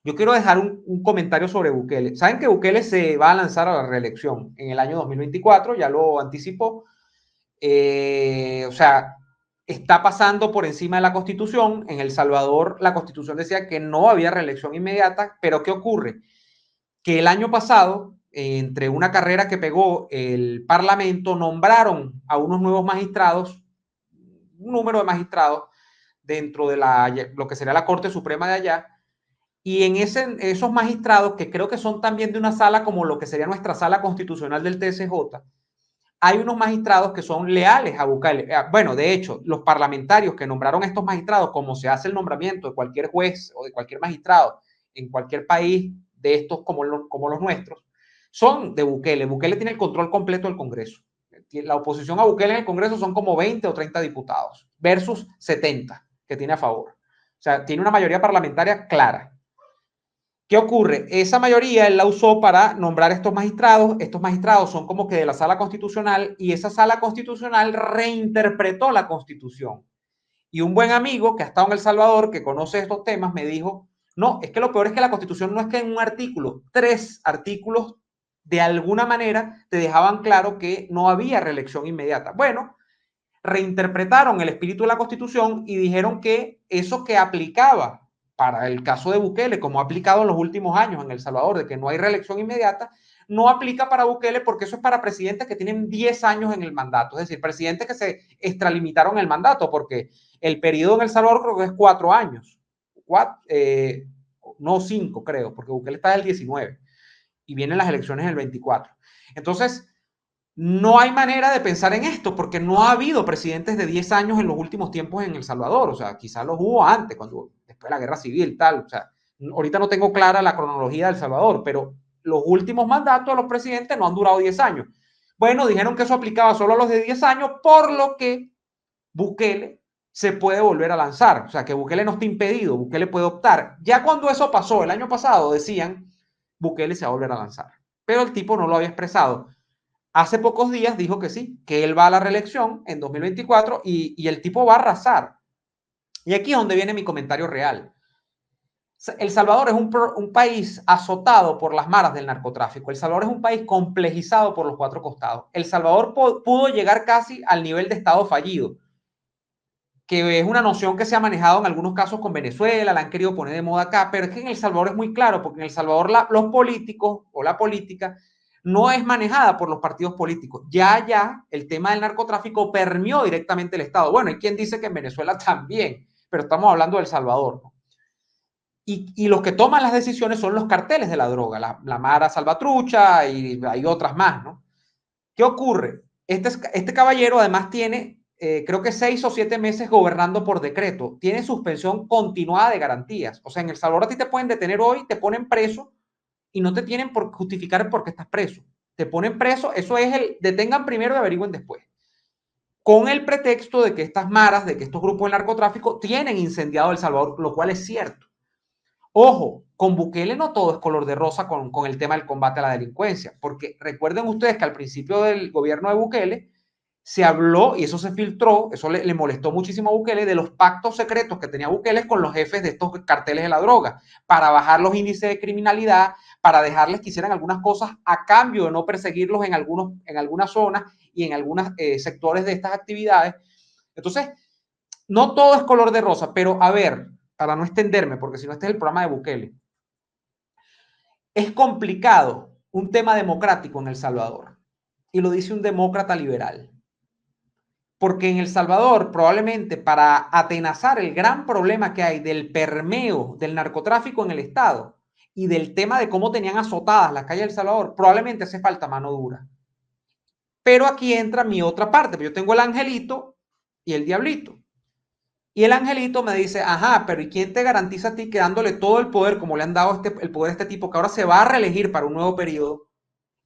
Yo quiero dejar un comentario sobre Bukele. Saben que Bukele se va a lanzar a la reelección en el año 2024, ya lo anticipó. O sea, está pasando por encima de la Constitución. En El Salvador, la Constitución decía que no había reelección inmediata, pero ¿qué ocurre? Que el año pasado, entre una carrera que pegó el Parlamento, nombraron a unos nuevos magistrados, un número de magistrados dentro de lo que sería la Corte Suprema de allá, y en esos magistrados, que creo que son también de una sala como lo que sería nuestra sala constitucional del TSJ, hay unos magistrados que son leales a Bukele. Bueno, de hecho, los parlamentarios que nombraron a estos magistrados, como se hace el nombramiento de cualquier juez o de cualquier magistrado en cualquier país de estos como los nuestros, son de Bukele. Bukele tiene el control completo del Congreso. La oposición a Bukele en el Congreso son como 20 o 30 diputados versus 70 que tiene a favor. O sea, tiene una mayoría parlamentaria clara. ¿Qué ocurre? Esa mayoría él la usó para nombrar estos magistrados. Estos magistrados son como que de la sala constitucional, y esa sala constitucional reinterpretó la Constitución. Y un buen amigo que ha estado en El Salvador, que conoce estos temas, me dijo, no, es que lo peor es que la Constitución no es que en un artículo, 3 artículos de alguna manera te dejaban claro que no había reelección inmediata. Bueno, reinterpretaron el espíritu de la Constitución y dijeron que eso que aplicaba para el caso de Bukele, como ha aplicado en los últimos años en El Salvador, de que no hay reelección inmediata, no aplica para Bukele, porque eso es para presidentes que tienen 10 años en el mandato, es decir, presidentes que se extralimitaron el mandato, porque el periodo en El Salvador creo que es 4 años, no 5 creo, porque Bukele está del 19 y vienen las elecciones en el 24. Entonces, no hay manera de pensar en esto, porque no ha habido presidentes de 10 años en los últimos tiempos en El Salvador. O sea, quizás los hubo antes, después de la guerra civil, tal. O sea, ahorita no tengo clara la cronología de El Salvador, pero los últimos mandatos de los presidentes no han durado 10 años. Bueno, dijeron que eso aplicaba solo a los de 10 años, por lo que Bukele se puede volver a lanzar. O sea, que Bukele no está impedido, Bukele puede optar. Ya cuando eso pasó el año pasado, decían, Bukele se va a volver a lanzar. Pero el tipo no lo había expresado. Hace pocos días dijo que sí, que él va a la reelección en 2024, y el tipo va a arrasar. Y aquí es donde viene mi comentario real. El Salvador es un país azotado por las maras del narcotráfico. El Salvador es un país complejizado por los 4 costados. El Salvador pudo llegar casi al nivel de estado fallido, que es una noción que se ha manejado en algunos casos con Venezuela, la han querido poner de moda acá, pero es que en El Salvador es muy claro, porque en El Salvador los políticos o la política no es manejada por los partidos políticos. Ya el tema del narcotráfico permeó directamente el Estado. Bueno, hay quien dice que en Venezuela también, pero estamos hablando de El Salvador, ¿no? Y los que toman las decisiones son los carteles de la droga, la Mara Salvatrucha, y hay otras más, ¿no? ¿Qué ocurre? Este caballero además tiene, creo que 6 o 7 meses gobernando por decreto. Tiene suspensión continuada de garantías. O sea, en El Salvador a ti te pueden detener hoy, te ponen preso y no te tienen por justificar por qué estás preso. Te ponen preso, eso es el detengan primero y averigüen después. Con el pretexto de que estas maras, de que estos grupos de narcotráfico tienen incendiado El Salvador, lo cual es cierto. Ojo, con Bukele no todo es color de rosa con el tema del combate a la delincuencia, porque recuerden ustedes que al principio del gobierno de Bukele se habló, y eso se filtró, eso le molestó muchísimo a Bukele, de los pactos secretos que tenía Bukele con los jefes de estos carteles de la droga, para bajar los índices de criminalidad, para dejarles que hicieran algunas cosas a cambio de no perseguirlos en algunas zonas y en algunos sectores de estas actividades. Entonces, no todo es color de rosa, pero a ver, para no extenderme, porque si no este es el programa de Bukele, es complicado un tema democrático en El Salvador, y lo dice un demócrata liberal. Porque en El Salvador, probablemente para atenazar el gran problema que hay del permeo del narcotráfico en el Estado y del tema de cómo tenían azotadas las calles de El Salvador, probablemente hace falta mano dura. Pero aquí entra mi otra parte. Yo tengo el angelito y el diablito. Y el angelito me dice, ajá, pero ¿y quién te garantiza a ti que dándole todo el poder, como le han dado el poder a este tipo, que ahora se va a reelegir para un nuevo periodo,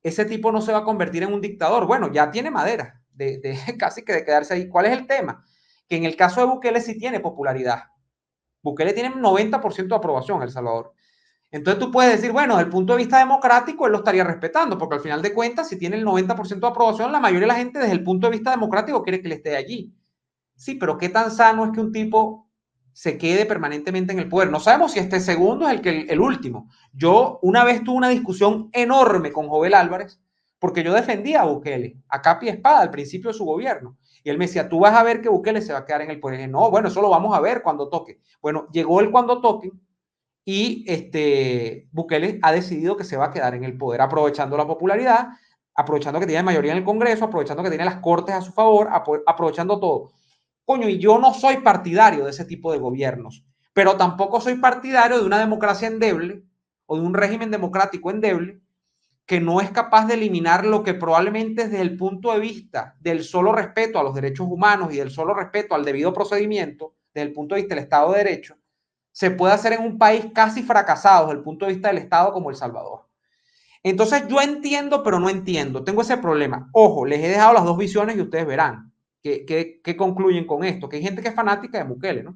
ese tipo no se va a convertir en un dictador? Bueno, ya tiene madera casi que de quedarse ahí. ¿Cuál es el tema? Que en el caso de Bukele sí tiene popularidad. Bukele tiene un 90% de aprobación en El Salvador. Entonces tú puedes decir, bueno, desde el punto de vista democrático, él lo estaría respetando, porque al final de cuentas, si tiene el 90% de aprobación, la mayoría de la gente desde el punto de vista democrático quiere que él esté allí. Sí, pero ¿qué tan sano es que un tipo se quede permanentemente en el poder. No sabemos si este segundo es el último. Yo una vez tuve una discusión enorme con Jovel Álvarez porque yo defendía a Bukele, a capa y espada, al principio de su gobierno. Y él me decía, tú vas a ver que Bukele se va a quedar en el poder. Y dije, no, bueno, eso lo vamos a ver cuando toque. Bueno, llegó el cuando toque y Bukele ha decidido que se va a quedar en el poder, aprovechando la popularidad, aprovechando que tiene mayoría en el Congreso, aprovechando que tiene las cortes a su favor, aprovechando todo. Coño, y yo no soy partidario de ese tipo de gobiernos, pero tampoco soy partidario de una democracia endeble o de un régimen democrático endeble que no es capaz de eliminar lo que probablemente desde el punto de vista del solo respeto a los derechos humanos y del solo respeto al debido procedimiento, desde el punto de vista del Estado de Derecho, se puede hacer en un país casi fracasado desde el punto de vista del Estado como El Salvador. Entonces yo entiendo, pero no entiendo. Tengo ese problema. Ojo, les he dejado las dos visiones y ustedes verán qué concluyen con esto. Que hay gente que es fanática de Bukele, ¿no?